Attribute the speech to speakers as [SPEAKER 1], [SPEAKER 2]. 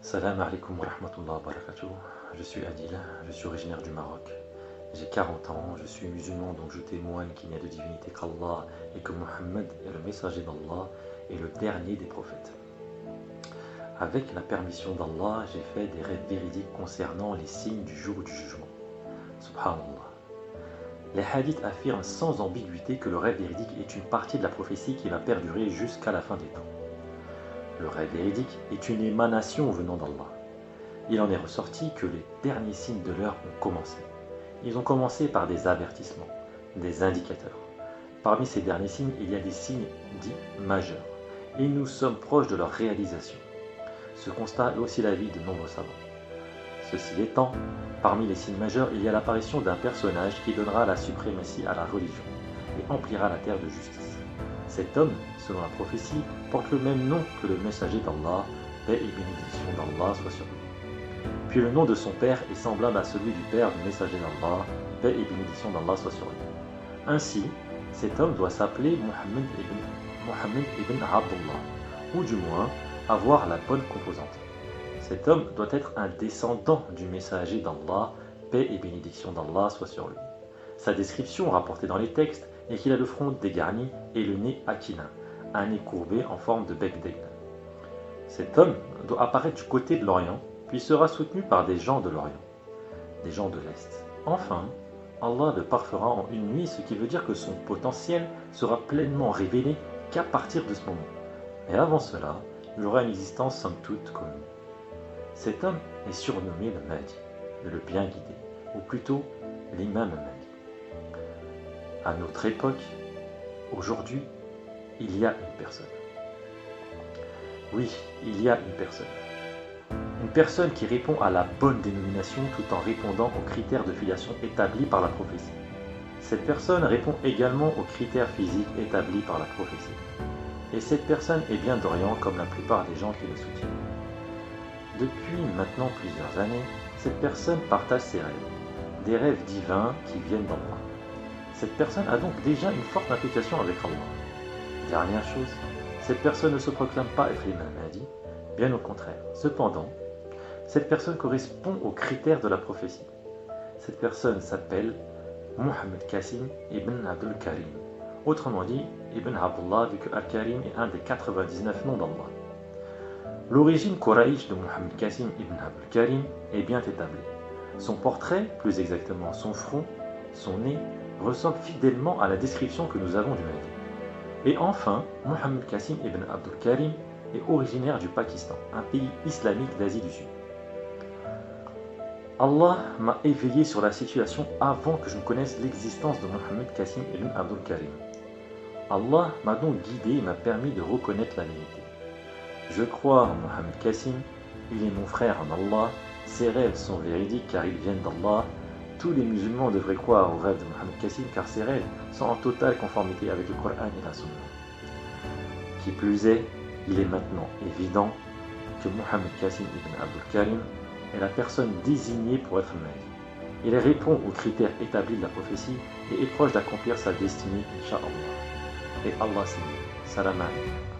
[SPEAKER 1] Salam alaikum wa rahmatullah wa barakatuh. Je suis Adil, je suis originaire du Maroc. J'ai 40 ans, je suis musulman, donc je témoigne qu'il n'y a de divinité qu'Allah et que Mohammed est le messager d'Allah et le dernier des prophètes. Avec la permission d'Allah, j'ai fait des rêves véridiques concernant les signes du jour du jugement. Subhanallah. Les hadiths affirment sans ambiguïté que le rêve véridique est une partie de la prophétie qui va perdurer jusqu'à la fin des temps. Le rêve véridique est une émanation venant d'Allah. Il en est ressorti que les derniers signes de l'heure ont commencé. Ils ont commencé par des avertissements, des indicateurs. Parmi ces derniers signes, il y a des signes dits majeurs, et nous sommes proches de leur réalisation. Ce constat est aussi l'avis de nombreux savants. Ceci étant, parmi les signes majeurs, il y a l'apparition d'un personnage qui donnera la suprématie à la religion et emplira la terre de justice. Cet homme, selon la prophétie, porte le même nom que le messager d'Allah, paix et bénédiction d'Allah soit sur lui. Puis le nom de son père est semblable à celui du père du messager d'Allah, paix et bénédiction d'Allah soit sur lui. Ainsi, cet homme doit s'appeler Mohammed ibn Abdullah, ou du moins avoir la bonne composante. Cet homme doit être un descendant du messager d'Allah, paix et bénédiction d'Allah soit sur lui. Sa description rapportée dans les textes est qu'il a le front dégarni et le nez aquilin, un nez courbé en forme de bec d'aigle. Cet homme doit apparaître du côté de l'Orient, puis sera soutenu par des gens de l'Orient, des gens de l'Est. Enfin, Allah le parfera en une nuit, ce qui veut dire que son potentiel sera pleinement révélé qu'à partir de ce moment. Mais avant cela, il aura une existence somme toute commune. Cet homme est surnommé le Mahdi, le bien guidé, ou plutôt l'imam Mahdi. À notre époque, aujourd'hui, il y a une personne. Oui, il y a une personne. Une personne qui répond à la bonne dénomination tout en répondant aux critères de filiation établis par la prophétie. Cette personne répond également aux critères physiques établis par la prophétie. Et cette personne est bien d'Orient comme la plupart des gens qui le soutiennent. Depuis maintenant plusieurs années, cette personne partage ses rêves, des rêves divins qui viennent d'Allah. Cette personne a donc déjà une forte implication avec Allah. Dernière chose, cette personne ne se proclame pas être l'imam Mahdi, bien au contraire. Cependant, cette personne correspond aux critères de la prophétie. Cette personne s'appelle Mohammed Qasim ibn Abdul Karim, autrement dit Ibn Abdullah, vu que Al-Karim est un des 99 noms d'Allah. L'origine Quraïch de Mohammed Qasim ibn Abdul Karim est bien établie. Son portrait, plus exactement son front, son nez, ressemble fidèlement à la description que nous avons du Mahdi. Et enfin, Mohammed Qasim ibn Abdul Karim est originaire du Pakistan, un pays islamique d'Asie du Sud. Allah m'a éveillé sur la situation avant que je ne connaisse l'existence de Mohammed Qasim ibn Abdul Karim. Allah m'a donc guidé et m'a permis de reconnaître la vérité. Je crois en Mohammed Qasim, il est mon frère en Allah, ses rêves sont véridiques car ils viennent d'Allah. Tous les musulmans devraient croire aux rêves de Mohammed Qasim car ses rêves sont en totale conformité avec le Coran et la Sunna. Qui plus est, il est maintenant évident que Mohammed Qasim ibn Abdul Karim est la personne désignée pour être Mahdi. Il répond aux critères établis de la prophétie et est proche d'accomplir sa destinée, Inch'Allah. Et Allah s'est dit, salam alaikum.